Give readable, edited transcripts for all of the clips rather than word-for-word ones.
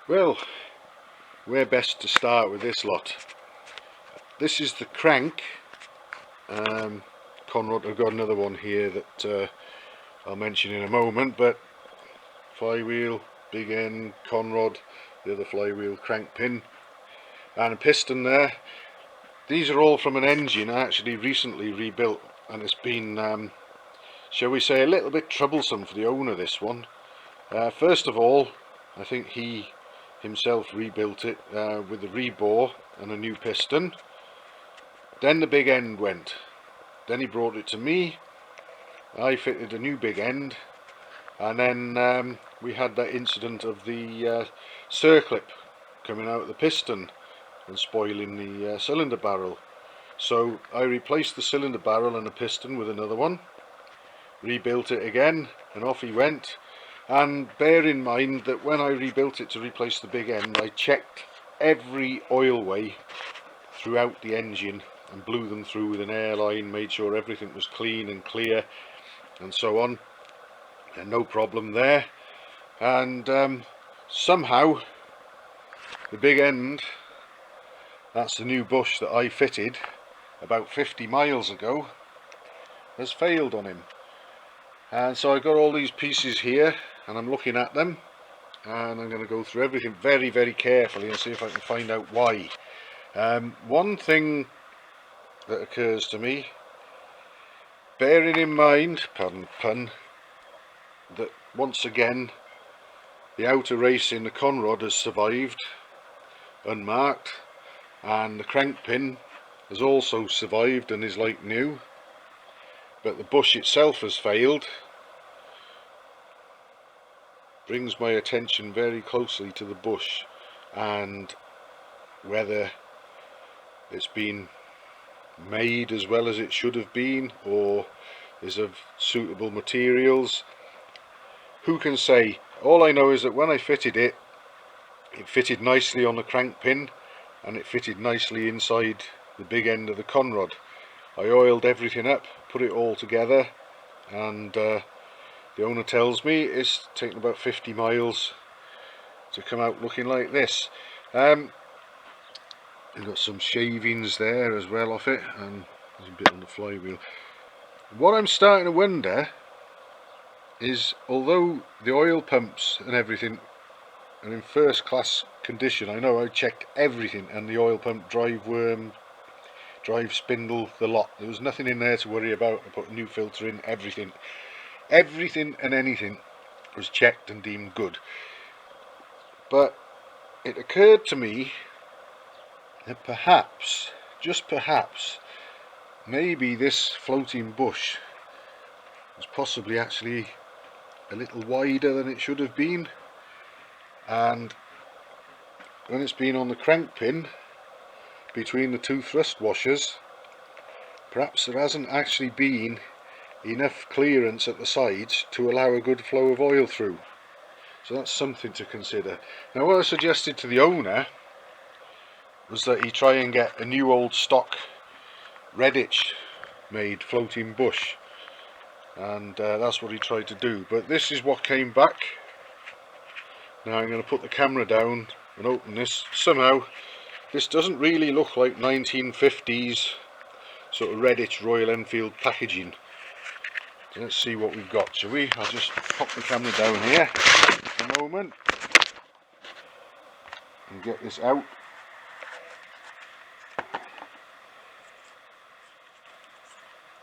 Well, where best to start with this lot? This is the crank. Conrod, I've got another one here that I'll mention in a moment, but flywheel, big end, Conrod, the other flywheel, crank pin, and a piston there. These are all from an engine I actually recently rebuilt, and it's been, shall we say, a little bit troublesome for the owner, this one. First of all, I think he himself rebuilt it with a rebore and a new piston. Then the big end went. Then he brought it to me. I fitted a new big end, and then we had that incident of the circlip coming out of the piston and spoiling the cylinder barrel. So I replaced the cylinder barrel and the piston with another one, rebuilt it again, and off he went. And bear in mind that when I rebuilt it to replace the big end, I checked every oil way throughout the engine and blew them through with an airline, made sure everything was clean and clear and so on, and no problem there. And somehow the big end, that's the new bush that I fitted about 50 miles ago, has failed on him. And so I've got all these pieces here and I'm looking at them, and I'm going to go through everything very, very carefully and see if I can find out why. One thing that occurs to me, bearing in mind, pardon the pun, that once again the outer race in the Conrod has survived unmarked, and the crank pin has also survived and is like new, but the bush itself has failed. Brings my attention very closely to the bush and whether it's been made as well as it should have been, or is of suitable materials. Who can say? All I know is that when I fitted it, it fitted nicely on the crank pin and it fitted nicely inside the big end of the Conrod. I oiled everything up, put it all together, and the owner tells me it's taken about 50 miles to come out looking like this. We've got some shavings there as well off it, and there's a bit on the flywheel. What I'm starting to wonder is, although the oil pumps and everything are in first class condition, I know I checked everything, and the oil pump, drive worm, drive spindle, the lot, there was nothing in there to worry about. I put a new filter in, everything and anything was checked and deemed good. But it occurred to me that perhaps, just perhaps, maybe this floating bush was possibly actually a little wider than it should have been, and when it's been on the crank pin between the two thrust washers, perhaps there hasn't actually been enough clearance at the sides to allow a good flow of oil through. So that's something to consider. Now, what I suggested to the owner was that he try and get a new old stock Redditch made floating bush, and that's what he tried to do, but this is what came back. Now I'm going to put the camera down and open this. Somehow this doesn't really look like 1950s sort of Redditch Royal Enfield packaging. Let's see what we've got, shall we? I'll just pop the camera down here for a moment and get this out.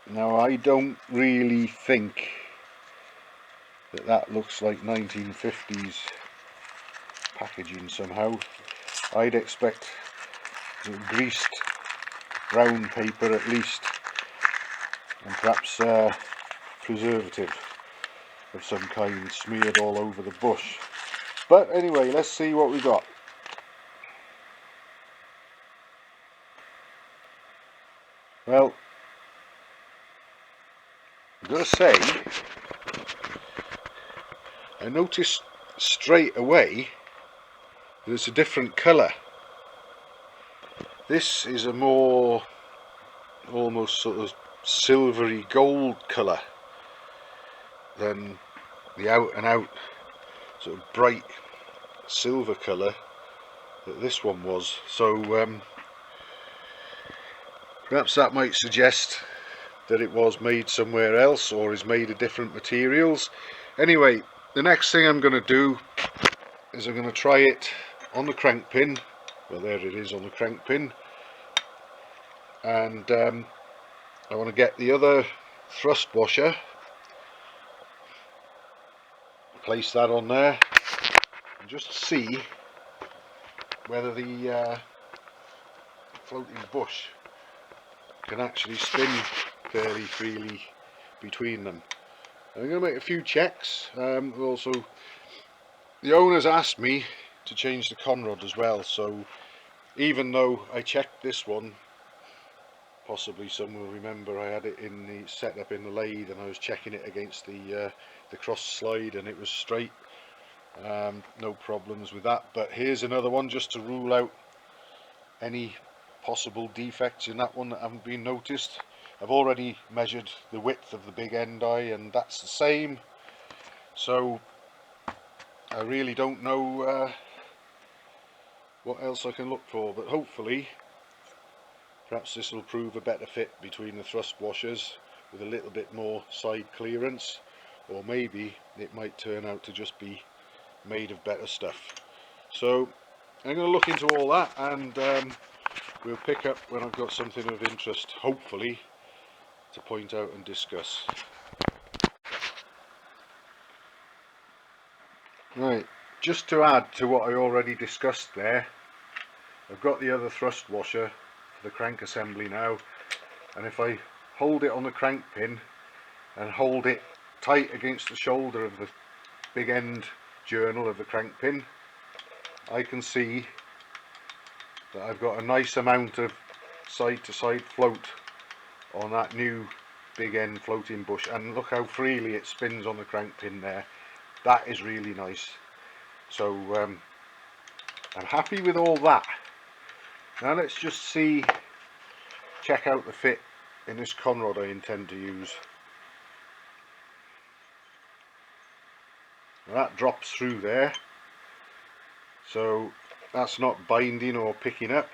Now, I don't really think that that looks like 1950s packaging somehow. I'd expect greased brown paper at least, and perhaps preservative of some kind smeared all over the bush. But anyway, let's see what we got. Well, I've got to say, I noticed straight away that it's a different colour. This is a more almost sort of silvery gold colour than the out and out sort of bright silver colour that this one was. So perhaps that might suggest that it was made somewhere else or is made of different materials. Anyway, the next thing I'm going to do is I'm going to try it on the crank pin. Well, there it is on the crank pin, and I want to get the other thrust washer, place that on there and just see whether the floating bush can actually spin fairly freely between them. I'm going to make a few checks. Also, the owners asked me to change the conrod as well, so even though I checked this one, possibly some will remember I had it in the set up in the lathe and I was checking it against the cross slide and it was straight. No problems with that, but here's another one just to rule out any possible defects in that one that haven't been noticed. I've already measured the width of the big end eye and that's the same, so I really don't know what else I can look for, but hopefully perhaps this will prove a better fit between the thrust washers with a little bit more side clearance, or maybe it might turn out to just be made of better stuff. So I'm going to look into all that, and we'll pick up when I've got something of interest, hopefully, to point out and discuss. Right, just to add to what I already discussed there, I've got the other thrust washer for the crank assembly now, and if I hold it on the crank pin and hold it tight against the shoulder of the big end journal of the crank pin, I can see that I've got a nice amount of side to side float on that new big end floating bush, and look how freely it spins on the crank pin there. That is really nice. So I'm happy with all that. Now let's just check out the fit in this conrod I intend to use. Now that drops through there, so that's not binding or picking up.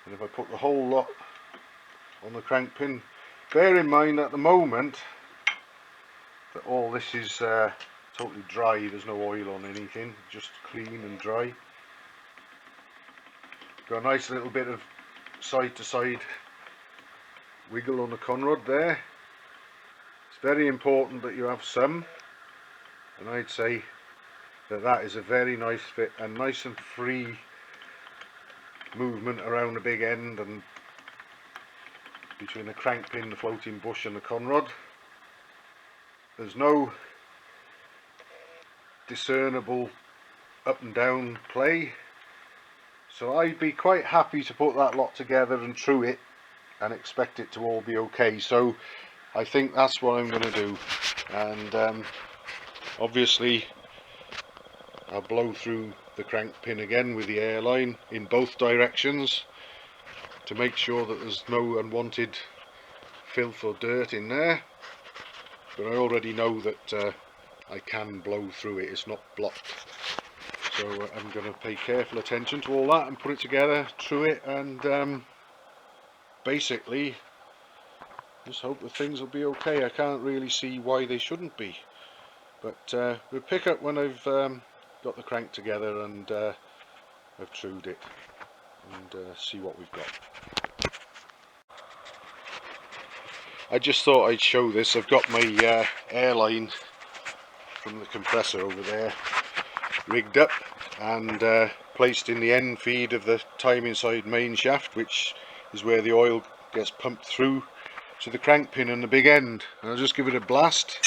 And if I put the whole lot on the crank pin, bear in mind at the moment that all this is totally dry, there's no oil on anything, just clean and dry. Got a nice little bit of side to side wiggle on the conrod there. It's very important that you have some, and I'd say that that is a very nice fit and nice and free movement around the big end and between the crank pin, the floating bush and the conrod. There's no discernible up and down play, so I'd be quite happy to put that lot together and true it and expect it to all be okay. So I think that's what I'm going to do, and obviously I'll blow through the crank pin again with the airline in both directions to make sure that there's no unwanted filth or dirt in there, but I already know that I can blow through it, it's not blocked. So I'm going to pay careful attention to all that and put it together, true it, and basically just hope that things will be okay. I can't really see why they shouldn't be, but we'll pick up when I've got the crank together and I've trued it, and see what we've got. I just thought I'd show this. I've got my airline from the compressor over there rigged up and placed in the end feed of the timing side main shaft, which is where the oil gets pumped through to the crank pin and the big end. And I'll just give it a blast.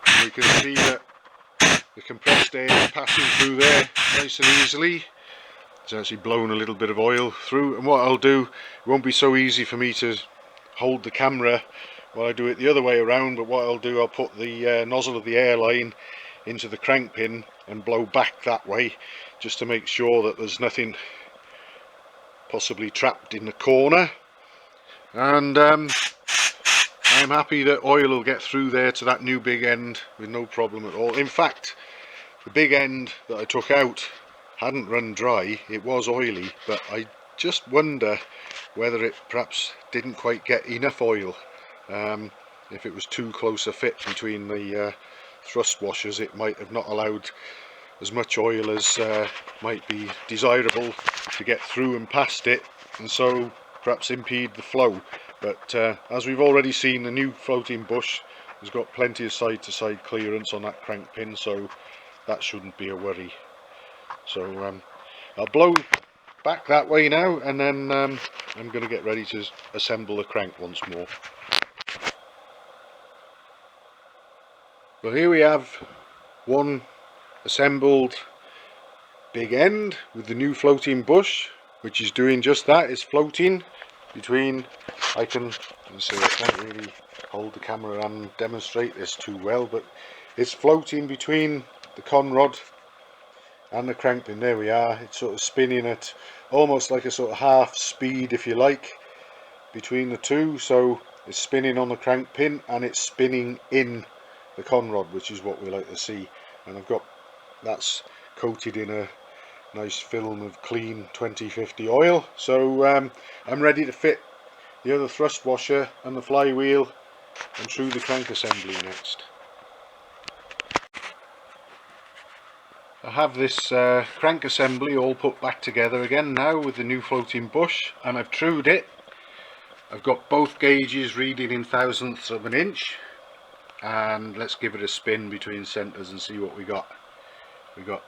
And we can see that the compressed air is passing through there nice and easily. It's actually blown a little bit of oil through, and what I'll do, it won't be so easy for me to hold the camera while I do it the other way around, but what I'll do, I'll put the nozzle of the airline into the crank pin and blow back that way, just to make sure that there's nothing possibly trapped in the corner. And I'm happy that oil will get through there to that new big end with no problem at all. In fact, the big end that I took out hadn't run dry, it was oily, but I just wonder whether it perhaps didn't quite get enough oil. If it was too close a fit between the thrust washers, it might have not allowed as much oil as might be desirable to get through and past it, and so perhaps impede the flow. But as we've already seen, the new floating bush has got plenty of side to side clearance on that crank pin, so that shouldn't be a worry. So I'll blow back that way now, and then I'm going to get ready to assemble the crank once more. Well, here we have one assembled big end with the new floating bush, which is doing just that. It's floating between, I can't really hold the camera and demonstrate this too well, but it's floating between the conrod and the crank pin. There we are. It's sort of spinning at almost like a sort of half speed, if you like, between the two. So it's spinning on the crank pin and it's spinning in the conrod, which is what we like to see. And I've got that's coated in a nice film of clean 2050 oil. So I'm ready to fit the other thrust washer and the flywheel and through the crank assembly next. I have this crank assembly all put back together again now with the new floating bush, and I've trued it. I've got both gauges reading in thousandths of an inch, and let's give it a spin between centres and see what we got. We got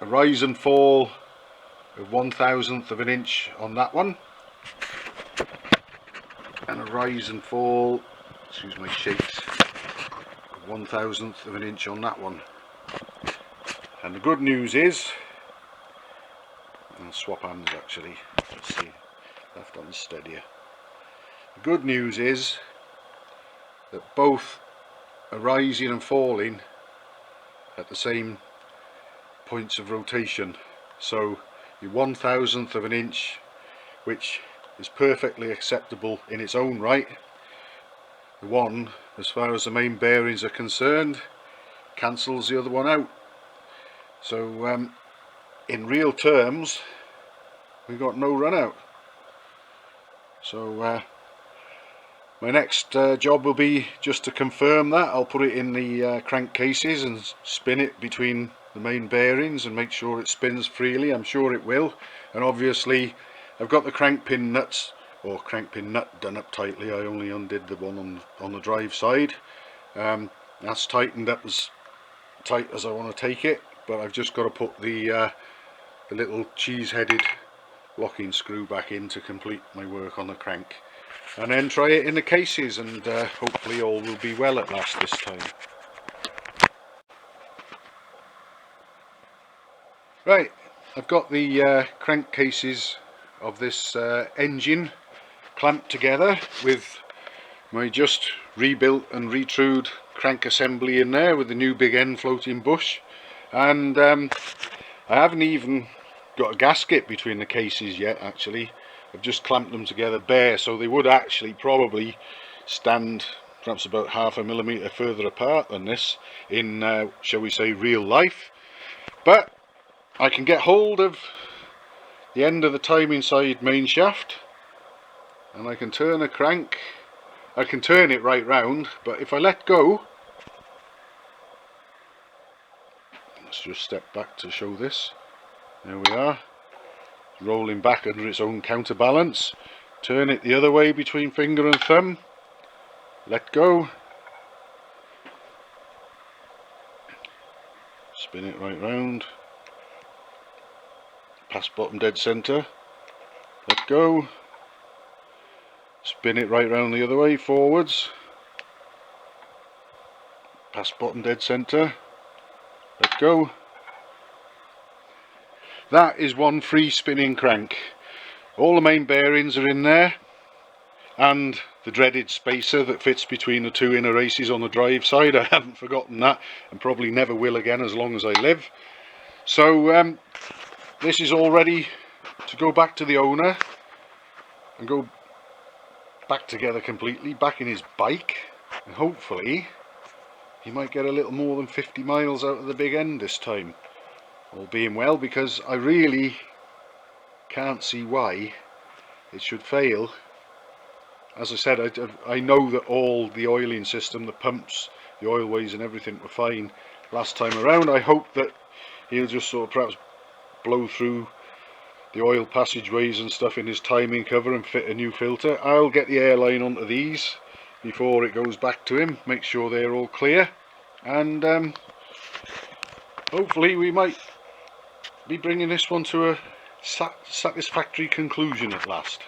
a rise and fall of 1,000th of an inch on that one, and a rise and fall, excuse my shakes, of 1,000th of an inch on that one. And the good news is, I'll swap hands actually, let's see, left hand's steadier. The good news is that both are rising and falling at the same points of rotation. So your 1,000th of an inch, which is perfectly acceptable in its own right, the one, as far as the main bearings are concerned, cancels the other one out. So in real terms, we've got no run out. So my next job will be just to confirm that. I'll put it in the crank cases and spin it between the main bearings and make sure it spins freely. I'm sure it will. And obviously I've got the crank pin nuts, or crank pin nut, done up tightly. I only undid the one on the drive side. That's tightened up as tight as I want to take it, but I've just got to put the little cheese-headed locking screw back in to complete my work on the crank, and then try it in the cases, and hopefully all will be well at last this time. Right, I've got the crank cases of this engine clamped together with my just rebuilt and retrued crank assembly in there with the new big end floating bush, and I haven't even got a gasket between the cases yet. Actually, I've just clamped them together bare, so they would actually probably stand perhaps about 0.5 millimetre further apart than this in shall we say real life. But I can get hold of the end of the timing side main shaft and I can turn a crank. I can turn it right round, but if I let go, let's just step back to show this. There we are, rolling back under its own counterbalance. Turn it the other way between finger and thumb, let go, spin it right round, pass bottom dead centre, let go, spin it right round the other way forwards, pass bottom dead centre, let go. That is one free spinning crank. All the main bearings are in there, and the dreaded spacer that fits between the two inner races on the drive side. I haven't forgotten that, and probably never will again as long as I live. So this is all ready to go back to the owner and go back together completely, back in his bike, and hopefully he might get a little more than 50 miles out of the big end this time, all being well, because I really can't see why it should fail. As I said, I know that all the oiling system, the pumps, the oilways and everything were fine last time around. I hope that he'll just sort of perhaps blow through the oil passageways and stuff in his timing cover and fit a new filter. I'll get the airline onto these before it goes back to him, make sure they're all clear, and hopefully we might be bringing this one to a satisfactory conclusion at last.